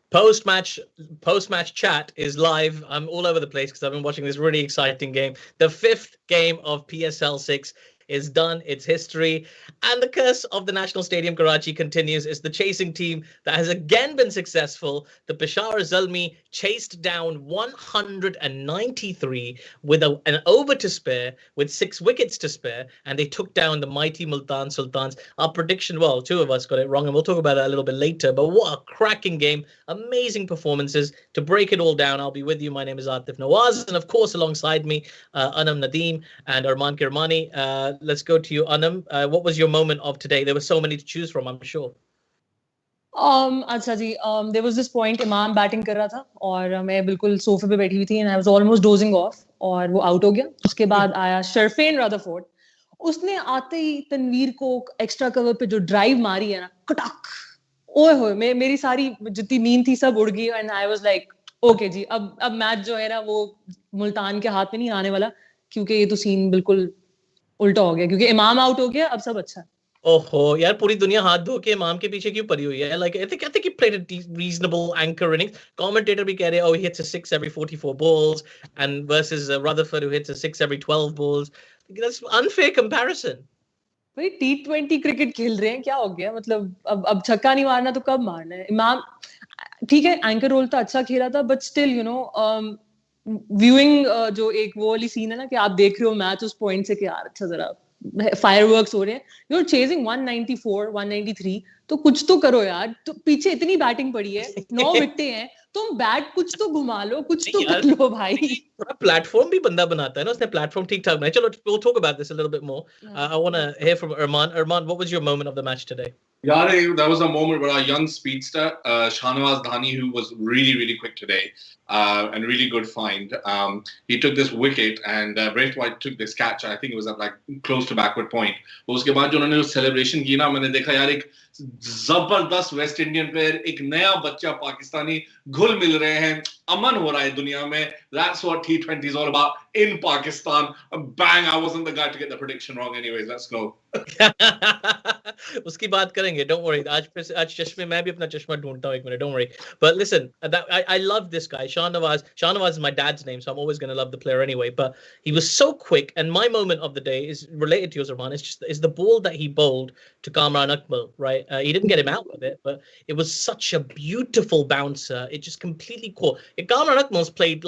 Post-match post-match chat is live. I'm all over the place because I've been watching this really exciting game. The fifth game of PSL 6 is done. It's history. And the curse of the National Stadium Karachi continues. It's the chasing team that has again been successful. The Peshawar Zalmi chased down 193 with an over to spare, with 6 wickets to spare, and they took down the mighty Multan Sultans. Our prediction, well, two of us got it wrong, and we'll talk about it a little bit later. But what a cracking game. Amazing performances. To break it all down, I'll be with you. My name is Aatif Nawaz, and of course, alongside me, Anam Nadeem and Armaan Kirmani. Let's go to you, Anam. What was your moment of today? There were so many to choose from, I'm sure. अच्छा जी, there was this point इमाम batting कर रहा था और मैं बिल्कुल सोफे पे बैठी हुई थी and I was almost dozing off और वो आउट हो गया. उसके बाद आया शर्फेन रदरफोर्ड. उसने आते ही तनवीर को एक्स्ट्रा कवर पे जो ड्राइव मारी है ना, कटक, ओए होए, मेरी सारी जितनी नींद थी सब उड़ गई and I was like, okay जी, अब मैच जो है ना वो मुल्तान के हाथ में नहीं आने वाला, क्योंकि ये तो सीन बिल्कुल उल्टा हो गया, क्योंकि इमाम आउट हो गया, अब सब अच्छा है. ओहो यार, पूरी दुनिया हाथ धो के इमाम के पीछे क्यों पड़ी हुई है? Like I think he played a reasonable anchor innings. Commentator भी कह रहे, oh, he hits a 6 every 44 balls and versus Rutherford who hits a 6 every 12 balls. That's unfair comparison. भाई T20 क्रिकेट खेल रहे हैं, क्या हो गया? मतलब अब छक्का नहीं मारना तो कब मारना है? इमाम ठीक है, एंकर रोल तो अच्छा खेला था, but still you know viewing जो एक वो वाली सीन है ना कि आप देख रहे हो मैच उस पॉइंट से कि यार अच्छा जरा फायरवर्क्स हो रहे हैं, यू आर चेजिंग 194 193, तो कुछ तो करो यार. तो पीछे इतनी बैटिंग पड़ी है, 9 विकेटें हैं, तुम बैट कुछ तो घुमा लो, कुछ तो कर लो भाई. प्लेटफॉर्म भी बंदा बनाता है ना, उसने प्लेटफॉर्म ठीक ठाक बनाया. चलो, we'll talk about this a little bit more. I want to hear from Armaan. Armaan, what was your moment of the match today? Yeah, that was a moment where our young speedster, Shahnawaz Dhani, who was really, really quick today and really good find. He took this wicket and Braith White took this catch. I think it was at like close to backward point. उसके बाद जो उन्होंने celebration की ना, मैंने देखा यार, एक जबरदस्त वेस्ट इंडियन प्लेयर, एक नया बच्चा पाकिस्तानी घुल मिल रहे हैं, अमन हो रहा है दुनिया में. That's what T20 is all about in Pakistan. Bang! I wasn't the guy to get the prediction wrong. Anyways, let's go. उसकी बात करेंगे, don't worry. आज चश्मे, मैं भी अपना चश्मा ढूंढता हूँ, एक minute, don't worry. But listen, I love this guy, Shahnawaz. Shahnawaz is my dad's name, so I'm always going to love the player anyway. But he was so quick, and my moment of the day is related to yours, Rahman. It's the ball that he bowled to Kamran Akmal, right? He didn't get him out with it, but it was such a beautiful bouncer. It just completely caught. Kamran Akmal's played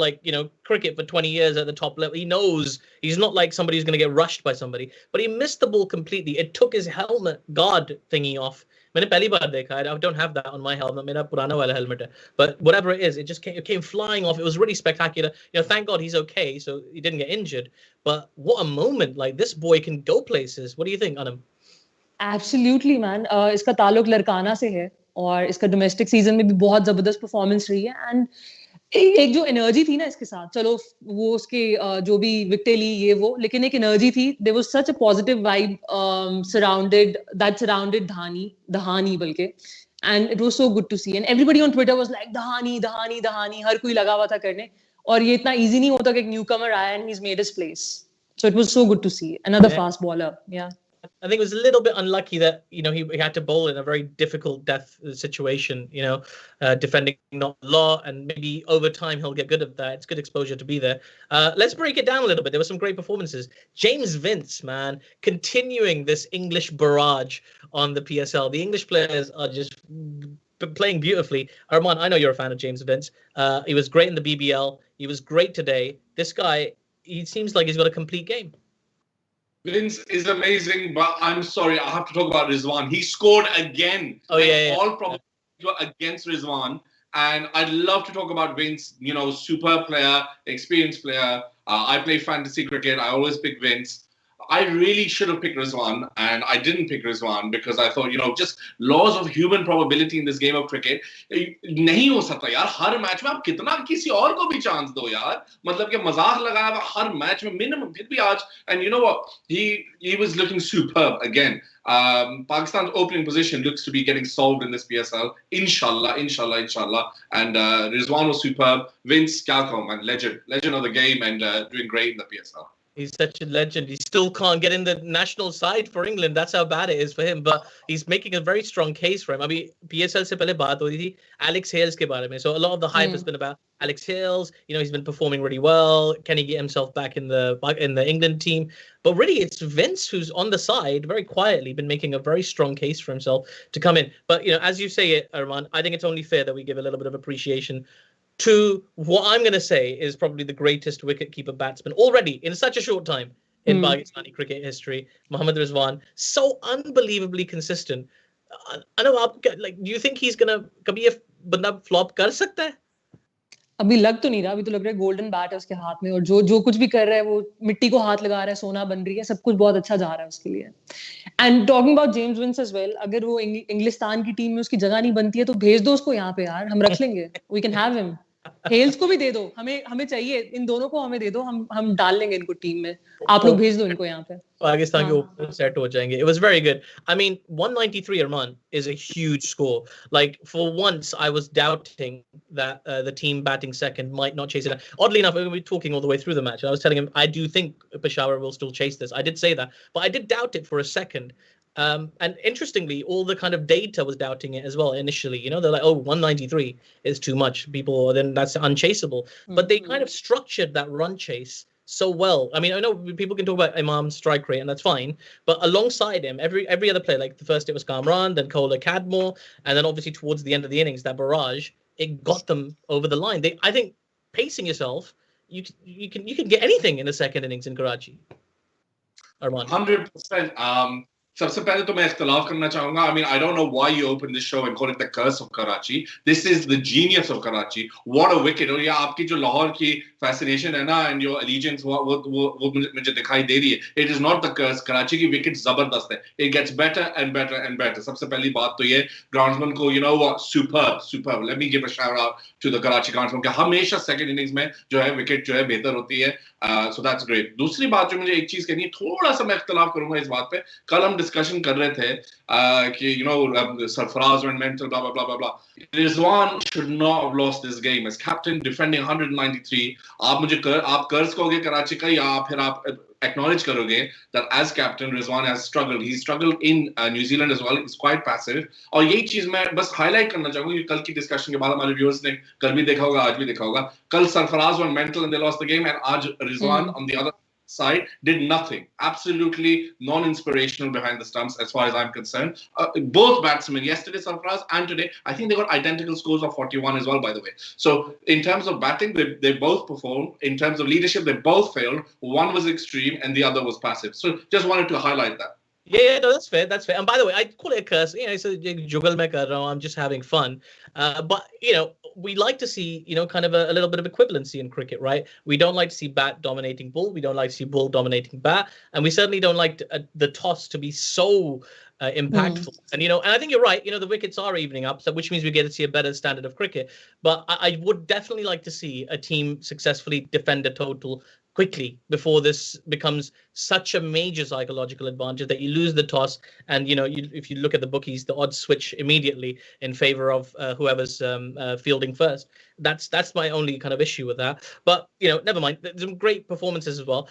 cricket for 20 years at the top level. He knows he's not like somebody who's going to get rushed by somebody, but he missed the ball completely. It took his helmet guard thingy off. मैंने पहली बार देखा. I don't have that on my helmet. मेरा पुराना वाला helmet है. But whatever it is, it came flying off. It was really spectacular. Thank God he's okay, so he didn't get injured. But what a moment! Like, this boy can go places. What do you think, Anam? Absolutely, man. इसका ताल्लुक लड़काना से है और इसका domestic season में भी बहुत जबरदस्त परफॉर्मेंस रही है. एंड एक जो एनर्जी थी ना इसके साथ, चलो वो उसके जो भी विकेट ली ये वो, लेकिन एक एनर्जी थी. There was such a positive vibe surrounded Dahani बल्कि, and it was so good to see. And everybody on Twitter was like Dahani, हर कोई लगा हुआ था करने. और ये इतना इजी नहीं होता कि एक न्यूकमर आया and he is made his place. So it was so good to see another fast bowler. Yeah I think it was a little bit unlucky that he had to bowl in a very difficult death situation, defending not law, and maybe over time he'll get good at that. It's good exposure to be there. Let's break it down a little bit. There were some great performances. James Vince, man, continuing this English barrage on the PSL. The English players are just playing beautifully. Armaan, I know you're a fan of James Vince. He was great in the BBL. He was great today. This guy, he seems like he's got a complete game. Vince is amazing, but I'm sorry, I have to talk about Rizwan. He scored again. Oh, yeah. All probabilities were against Rizwan. And I'd love to talk about Vince, superb player, experienced player. I play fantasy cricket. I always pick Vince. I really should have picked Rizwan, and I didn't pick Rizwan because I thought, just laws of human probability in this game of cricket. नहीं हो सकता यार, हर match में आप कितना किसी और को भी चांस दो यार. मतलब कि मजाक लगाया हुआ हर मैच में मिनिमम. फिर भी आज, and you know what, he was looking superb again. Pakistan's opening position looks to be getting solved in this PSL. Inshallah. And Rizwan was superb. Vince, kya kahun, man, legend of the game, and doing great in the PSL. He's such a legend. He still can't get in the national side for England. That's how bad it is for him. But he's making a very strong case for him. अभी PSL से पहले बात हो रही थी Alex Hales के बारे में. So a lot of the hype has been about Alex Hales. You know, he's been performing really well. Can he get himself back in the England team? But really, it's Vince who's on the side, very quietly, been making a very strong case for himself to come in. But you know, as you say it, Arman, I think it's only fair that we give a little bit of appreciation to what I'm going to say is probably the greatest wicketkeeper batsman already in such a short time in Pakistani cricket history, Mohammad Rizwan. So unbelievably consistent. I know, like, do you think he's going to kabhi ye banda flop kar sakta hai? अभी लग तो नहीं रहा, अभी तो लग रहा है गोल्डन बैट है उसके हाथ में और जो कुछ भी कर रहा है वो मिट्टी को हाथ लगा रहा है, सोना बन रही है, सब कुछ बहुत अच्छा जा रहा है उसके लिए. And talking about James Vince as well, अगर वो इंग्लिस्तान की टीम में उसकी जगह नहीं बनती है तो भेज दो उसको यहाँ पे यार, हम रख लेंगे. We can have him. Hales को भी दे दो, हमें चाहिए, इन दोनों को हमें दे दो, हम डाल लेंगे इनको टीम में, आप लोग भेज दो इनको यहाँ पे. Pakistan के ऊपर सेट हो जाएंगे. It was very good. I mean, 193 Arman is a huge score. Like, for once I was doubting that the team batting second might not chase it. Oddly enough, we were talking all the way through the match. I was telling him I do think Peshawar will still chase this. I did say that, but I did doubt it for a second. And interestingly, all the kind of data was doubting it as well initially. You know, they're like, oh, 193 is too much. People, then that's unchaseable. But they kind of structured that run chase so well. I mean, I know people can talk about Imam's strike rate, and that's fine. But alongside him, every other player, like the first it was Kamran, then Kohler, Cadmore, and then obviously towards the end of the innings, that barrage, it got them over the line. I think pacing yourself, you can get anything in the second innings in Karachi. Arman. 100%. सबसे पहले तो मैं इख्तिलाफ करना चाहूंगा. I mean, I don't know why you opened this show and call it the curse of Karachi. This is the genius of Karachi. What a wicket. और ये आपकी जो लाहौर की fascination है ना, and your allegiance वो मुझे दिखाई दे रही है. It is not the curse. Karachi की wicket जबरदस्त है. It gets better and better and better. सबसे पहली बात तो ये groundsman को, you know what, superb. Let me give a shout out to the Karachi groundsman कि हमेशा second innings में जो है wicket जो है बेहतर होती है. So that's great. दूसरी बात जो मुझे एक चीज कहनी है, थोड़ा सा मैं इख्तिलाफ करूंगा इस बात पे. कल हम डिस्कशन कर रहे थे कि you know Sarfaraz went mental, blah blah blah blah blah. Rizwan should not have lost this game as captain, defending 193. आप कर्ज कहोगे कराची का, या फिर आप acknowledge karoge that as captain Rizwan has struggled. He struggled in New Zealand as well. He's quite passive. और यही चीज मैं बस highlight करना चाहूंगा कि कल की discussion के बाद हमारे viewers ने कल भी देखा होगा, आज भी देखा होगा. कल Sarfaraz went mental and they lost the game, and आज Rizwan on the other side did nothing. Absolutely non-inspirational behind the stumps as far as I'm concerned. Both batsmen, yesterday Sarfaraz and today, I think they got identical scores of 41 as well, by the way. So in terms of batting, they both performed. In terms of leadership, they both failed. One was extreme and the other was passive. So just wanted to highlight that. Yeah, no, that's fair. That's fair. And by the way, I call it a curse. You know, it's a jugal mein kar raha hu, I'm just having fun. But, you know, we like to see, you know, kind of a little bit of equivalency in cricket, right? We don't like to see bat dominating bull. We don't like to see bull dominating bat. And we certainly don't like the toss to be so impactful. And, you know, and I think you're right. You know, the wickets are evening up, so which means we get to see a better standard of cricket. But I would definitely like to see a team successfully defend a total quickly before this becomes such a major psychological advantage that you lose the toss, and you know, if you look at the bookies, the odds switch immediately in favor of whoever's fielding first. That's my only kind of issue with that. But you know, never mind. There's some great performances as well.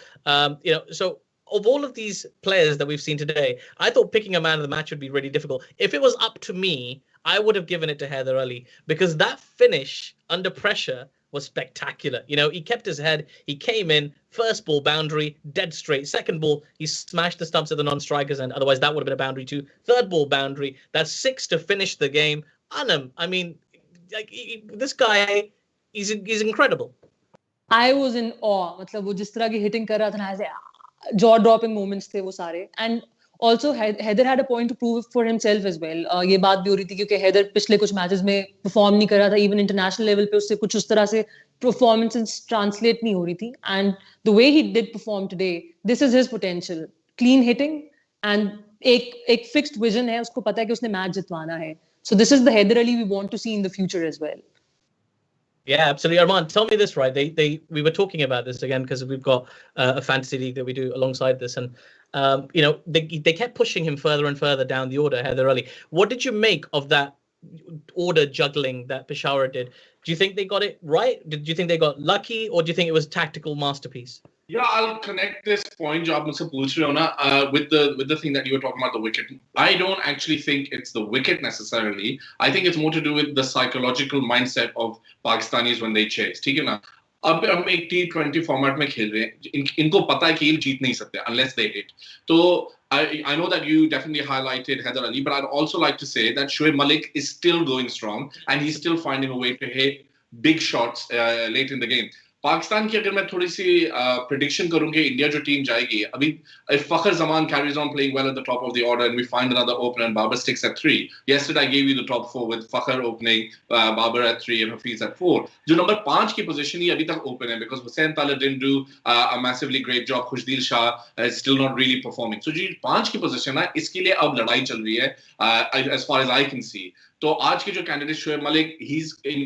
You know, so of all of these players that we've seen today, I thought picking a man of the match would be really difficult. If it was up to me, I would have given it to Haider Ali, because that finish under pressure was spectacular. You know, he kept his head. He came in, first ball boundary, dead straight. Second ball, he smashed the stumps at the non-strikers end. Otherwise, that would have been a boundary too. Third ball boundary. That's 6 to finish the game. Anam, I mean, like this guy, he's incredible. I was in awe. मतलब वो जिस तरह की hitting कर रहा था ना, ऐसे jaw-dropping moments थे वो सारे. And also Haider had a point to prove for himself as well. ये बात भी हो रही थी क्योंकि Haider पिछले कुछ matches में perform नहीं कर रहा था. Even international level पे उससे कुछ उस तरह से performances translate नहीं हो रही थी. And the way he did perform today, this is his potential. Clean hitting and एक fixed vision है. उसको पता है कि उसने match जितवाना है. So this is the Haider Ali we want to see in the future as well. Yeah, absolutely. Arman, tell me this, right? We were talking about this again because we've got a fantasy league that we do alongside this, and you know, they kept pushing him further and further down the order, Haider Ali. What did you make of that order juggling that Peshawar did? Do you think they got it right? Did you think they got lucky, or do you think it was tactical masterpiece? Yeah, I'll connect this point जो आप मुझसे पूछ रहे हो ना with the thing that you were talking about the wicket. I don't actually think it's the wicket necessarily. I think it's more to do with the psychological mindset of Pakistanis when they chase. ठीक है ना? अब हम एक T20 format में खेल रहे हैं. इनको पता है कि ये जीत नहीं सकते unless they hit. तो I know that you definitely highlighted Heather Ali, but I'd also like to say that Shoaib Malik is still going strong and he's still finding a way to hit big shots late in the game. Pakistan की अगर मैं थोड़ी सी prediction करूं कि India जो team जाएगी अभी if Fakhar Zaman carries on playing well at the top of the order and we find another opener and Babar sticks at 3. Yesterday I gave you the top 4 with Fakhar opening, Babar at 3 and Hafiz at 4. जो number 5 की position ही अभी तक open है because Hussain Talib didn't do a massively great job. Khushdeel Shah is still not really performing. So जो 5 की position है इसके लिए अब लड़ाई चल रही है as far as I can see. तो आज के जो candidate Shoaib Malik he's in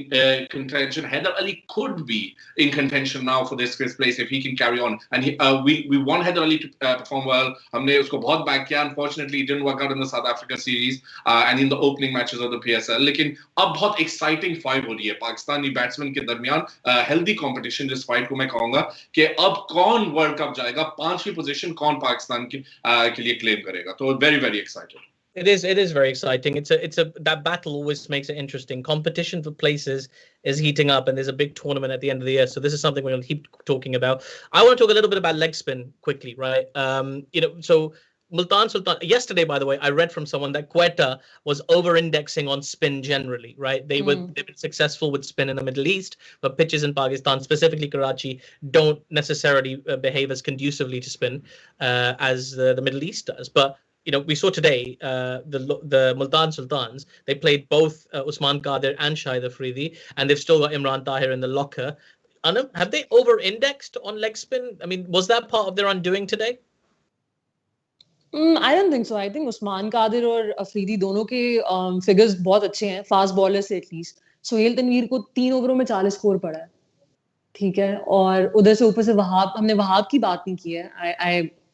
contention. Heather Ali could be in contention now for this fifth place if he can carry on. And we want Heather Ali to perform well. हमने उसको बहुत back किया. Unfortunately, it didn't work out in the South Africa series and in the opening matches of the PSL. लेकिन अब बहुत exciting fight हो रही है पाकिस्तानी बैट्समैन के दरमियान. Healthy competition जिस fight को मैं कहूँगा कि अब कौन वर्ल्ड कप जाएगा, 5वीं पोजीशन कौन पाकिस्तान के लिए claim करेगा. तो very very excited. It is very exciting. It's a that battle always makes it interesting. Competition for places is heating up, and there's a big tournament at the end of the year. So this is something we're going to keep talking about. I want to talk a little bit about leg spin quickly, right? So Sultan. Yesterday, by the way, I read from someone that Quetta was over-indexing on spin generally, right? They've been successful with spin in the Middle East, but pitches in Pakistan, specifically Karachi, don't necessarily behave as conducively to spin as the Middle East does. But we saw today the Multan Sultans. They played both Usman Qadir and Shahid Afridi, and they've still got Imran Tahir in the locker. Anam, have they over-indexed on leg spin? I mean, was that part of their undoing today? I don't think so. I think Usman Qadir और अफरीदी दोनों के figures बहुत अच्छे हैं, fast bowler से at least. Sohail Tanveer को 3 ओवरों में 40 स्कोर पड़ा है, ठीक है, और उधर से ऊपर से हमने वहाब की बात नहीं की है.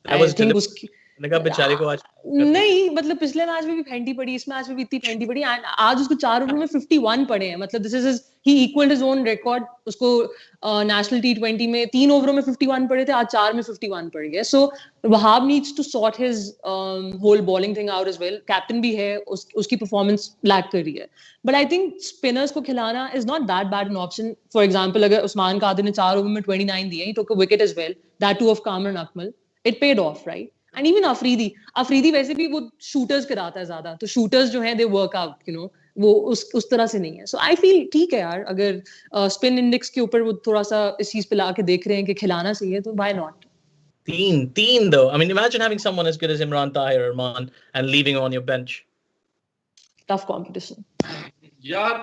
I think उसकी बेचारे को आज नहीं, मतलब पिछले मैच में भी फेंटी पड़ी, इस मैच में भी इतनी फेंटी पड़ी. आज उसको 4 ओवर में 51 पड़े हैं. मतलब this is he equalled his own record. उसको नेशनल T20 में 3 ओवरों में 51 पड़े थे, आज 4 में 51 पड़ गए. So Wahab needs to sort his whole bowling thing out as well. Captain भी है, उसकी परफॉर्मेंस लैक कर रही है. बट आई थिंक स्पिनर्स को खिलाना is not that bad an option. For example, अगर उस्मान कादिर ने 4 ओवर में 29 दिए, he took a wicket as well, that too off Kamran Akmal. It paid off, right? And even Afridi वैसे भी वो शूटर्स कराता है ज्यादा, तो शूटर्स जो हैं दे वर्क आउट, वो उस तरह से नहीं है. सो आई फील ठीक है यार, अगर स्पिन इंडेक्स के ऊपर वो थोड़ा सा इस चीज पे ला के देख रहे हैं कि खिलाना चाहिए, तो why not. Teen though. I mean, imagine having someone as good as Imran Tahir or Armaan and leaving him on your bench. Tough competition. यार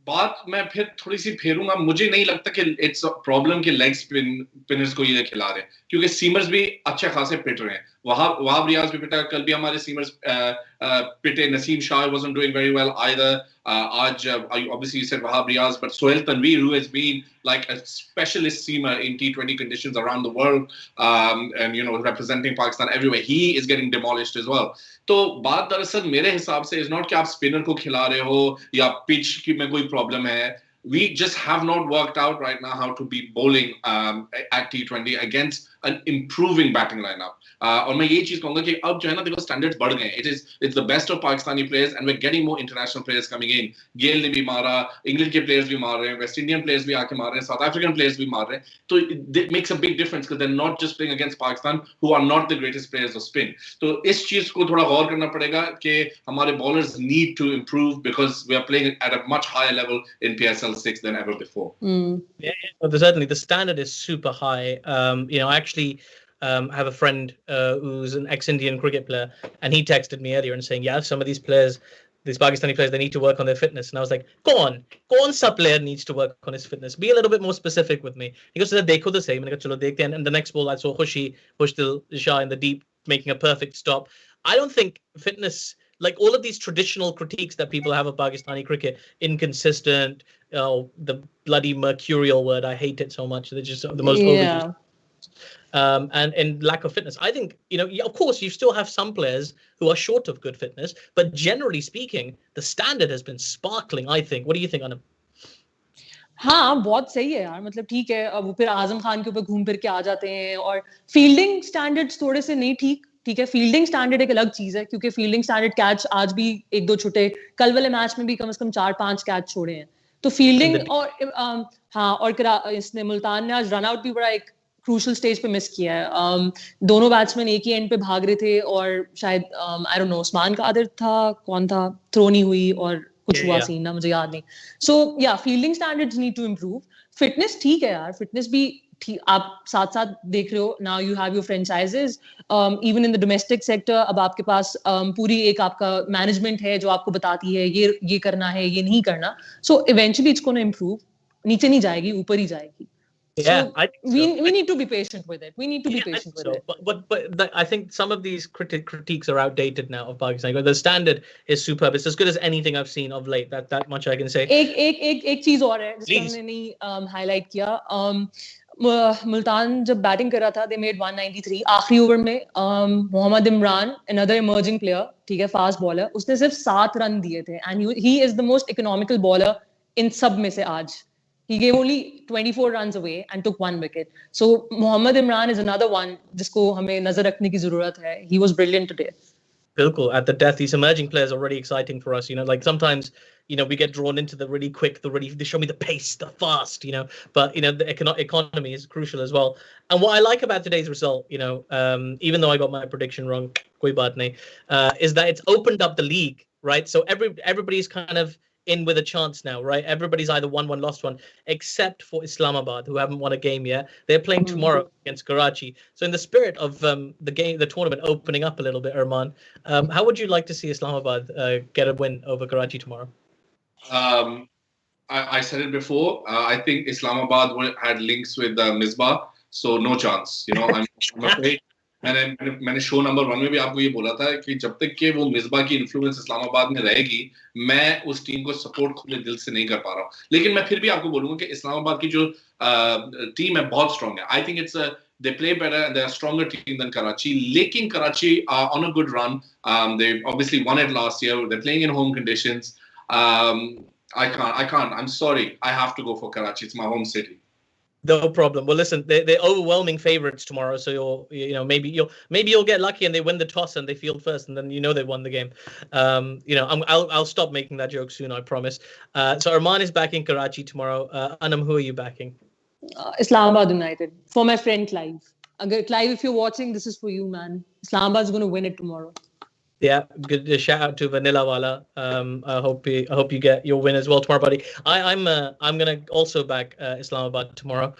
बात मैं फिर थोड़ी सी फेरूंगा. मुझे नहीं लगता कि इट्स प्रॉब्लम कि लेग स्पिनर्स को ये खिला रहे हैं, क्योंकि सीमर्स भी अच्छे खासे पिट रहे हैं. वहाब रियाज भी पिटा, कल भी हमारे सीमर्स पिटे. Naseem Shah wasn't doing very well either. आज obviously you said Wahab Riaz, but Sohail Tanveer, who has been like a specialist seamer in T20 conditions around the world, and representing Pakistan everywhere, he is getting demolished as well. तो बात दरअसल मेरे हिसाब से is not कि आप spinner को खिला रहे हो या पिच की में कोई प्रॉब्लम है. We just have not worked out right now how to be bowling at T20 against an improving batting lineup. और मैं ये चीज कहूंगा कि अब जो है ना, देखो स्टैंडर्ड्स बढ़ गए. It's the best of Pakistani players and we're getting more international players coming in. गेल ने भी मारा, इंग्लैंड के प्लेयर्स भी मार रहे हैं, वेस्ट इंडियन प्लेयर्स भी आके मार रहे हैं, साउथ अफ्रीकन प्लेयर्स भी मार रहे हैं. तो it makes a big difference because they're not just playing against Pakistan, who are not the greatest players of spin. तो इस चीज को थोड़ा गौर करना पड़ेगा कि हमारे bowlers need to improve because we are playing at a much higher level in PSL 6 than ever before. Yeah, well, certainly the standard is super high. I actually have a friend who's an ex-Indian cricket player, and he texted me earlier and saying, yeah, some of these Pakistani players, they need to work on their fitness. And I was like, kaun sa player needs to work on his fitness? Be a little bit more specific with me. He goes, dekho the same. And I go, chalo dekhte hain. And the next ball I saw Khushdeel Shah in the deep making a perfect stop. I don't think fitness, like all of these traditional critiques that people have of Pakistani cricket, inconsistent, the bloody mercurial word, I hate it so much. They're just the most overused. And lack of fitness. I think, of course, you still have some players who are short of good fitness, but generally speaking, the standard has been sparkling, I think. What do you think, Anam? हाँ बहुत सही है यार, मतलब ठीक है, अब वो फिर आजम खान के ऊपर घूम फिर के आ जाते हैं, और फील्डिंग स्टैंडर्ड्स थोड़े से नहीं ठीक है, फील्डिंग स्टैंडर्ड एक अलग चीज है, क्योंकि फील्डिंग स्टैंडर्ड कैच आज भी एक दो छुटे, कल वाले मैच में भी कम से कम 4-5 कैच छोड़े हैं, तो फील्डिंग और हाँ, और इसने मुल्तान ने आज रन आउट भी बड़ा एक क्रूशल स्टेज पे मिस किया है। दोनों बैट्समैन एक ही एंड पे भाग रहे थे, और शायद I don't know Usman Qadir था, कौन था, थ्रो नहीं हुई और कुछ हुआ सीन ना, मुझे याद नहीं। So yeah fielding standards need to improve. Fitness ठीक है यार, फिटनेस भी ठीक, आप साथ साथ देख रहे हो, now you have your franchises, even in the domestic sector, अब आपके पास पूरी एक आपका मैनेजमेंट है जो आपको बताती है ये करना है, ये नहीं करना, so eventually it's gonna improve, नीचे नहीं जाएगी, ऊपर ही जाएगी। Yeah, so I think so. we need to be patient with it. We need to be Yeah, I patient think with so. it. But I think some of these critiques are outdated now of Pakistan. The standard is superb. It's as good as anything I've seen of late. That much I can say. एक चीज और है जिसको हमने नहीं highlight किया, मुल्तान जब batting कर रहा था, दे मेड 193 आखिरी ओवर में, Mohammad Imran, another emerging player, ठीक है, फास्ट बॉलर, उसने सिर्फ 7 रन दिए थे, and he is the most economical bowler इन सब में से आज। He gave only 24 runs away and took 1 wicket. So Mohammad Imran is another one जिसको हमें नजर रखने की जरूरत है. He was brilliant today. Bilkul, at the death, these emerging players are really exciting for us. Like sometimes, we get drawn into the really quick, they show me the pace, the fast, but, the economy is crucial as well. And what I like about today's result, even though I got my prediction wrong, koi baat nahi, is that it's opened up the league, right? So everybody's kind of in with a chance now, right? Everybody's either won one, lost one, except for Islamabad, who haven't won a game yet. They're playing tomorrow against Karachi. So in the spirit of the tournament opening up a little bit, Armaan, how would you like to see Islamabad get a win over Karachi tomorrow? I said it before. I think Islamabad had links with Misbah, so no chance. I'm afraid. मैंने show number 1 में भी आपको ये बोला था कि जब तक कि वो मिसबा की इन्फ्लुएंस इस्लामाबाद में रहेगी, मैं उस टीम को सपोर्ट खुले दिल से नहीं कर पा रहा हूँ। लेकिन मैं फिर भी आपको बोलूंगा कि इस्लामाबाद की जो टीम है बहुत स्ट्रांग है। I think it's they play better and they're a stronger team than Karachi. Lekin Karachi are on a good run. They obviously won it last year. They're playing in home conditions. I can't. I'm sorry. I have to go for Karachi. It's my home city. No problem. Well, listen, they're overwhelming favorites tomorrow, so maybe you'll get lucky and they win the toss and they field first, and then they won the game. I'll stop making that joke soon, I promise. So Armaan is backing Karachi tomorrow. Anam, who are you backing? Islamabad United, for my friend Clive. Clive, if you're watching, this is for you, man. Islamabad's going to win it tomorrow. Yeah, good shout out to Vanilla Wala. I hope you get your win as well tomorrow, buddy. I'm gonna also back Islamabad tomorrow,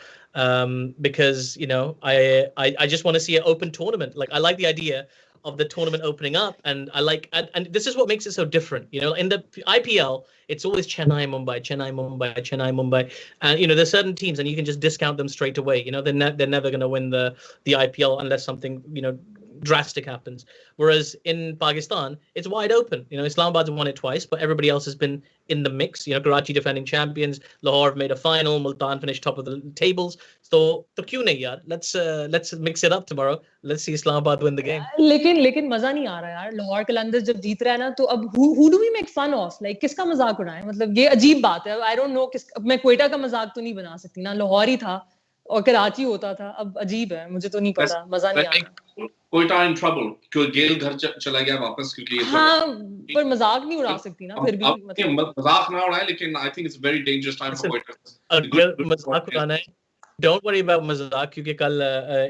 because I just want to see an open tournament. Like, I like the idea of the tournament opening up, and and this is what makes it so different. In the IPL, it's always Chennai, Mumbai, Chennai, Mumbai, Chennai, Mumbai, and there's certain teams, and you can just discount them straight away. They're never going to win the IPL unless something drastic happens. Whereas in Pakistan, it's wide open. Islamabad's won it twice, but everybody else has been in the mix. Karachi defending champions, Lahore made a final, Multan finished top of the tables. So kyun nahi yaar? Let's mix it up tomorrow. Let's see Islamabad win the game. लेकिन मजा नहीं आ रहा यार। लाहौर कलंदर्स जब जीत रहा है ना, तो अब who do we make fun of? Like, किसका मजाक उड़ाएं? मतलब ये अजीब बात है। I don't know मैं क्वेटा का मजाक तो नहीं बना सकती ना, लाहौर ही था और कराची होता था। अब अजीब है, मुझे तो नहीं पता, मजा नहीं आ रहा। कोयटा in trouble क्योंकि गेल घर चला गया वापस, क्योंकि हाँ, पर मजाक नहीं उड़ा सकती ना फिर भी। मजाक ना उड़ाएं, लेकिन I think it's a very dangerous time for Quetta. अगर मजाक उड़ाना है, डोंट वरी अबाउट मजाक, क्योंकि कल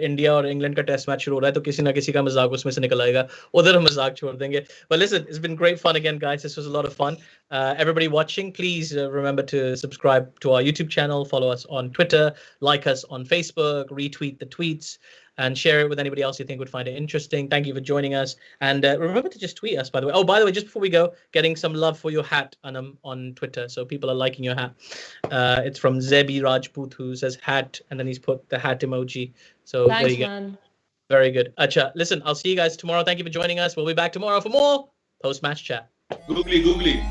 इंडिया और इंग्लैंड का टेस्ट मैच शुरू हो रहा है, तो किसी ना किसी का मजाक उसमें से निकल आएगा, उधर हम मजाक छोड़ देंगे। But listen, it's been great fun again, guys. This was a lot of fun. Everybody watching, please remember to subscribe to our YouTube channel, follow us on Twitter, like us on Facebook, retweet the tweets, and share it with anybody else you think would find it interesting. Thank you for joining us. And remember to just tweet us, by the way. Oh, by the way, just before we go, getting some love for your hat, Anam, on Twitter. So people are liking your hat. It's from Zebi Rajput, who says hat, and then he's put the hat emoji. So thanks, there you go. Man. Very good. Acha, listen, I'll see you guys tomorrow. Thank you for joining us. We'll be back tomorrow for more post-match chat. Googly.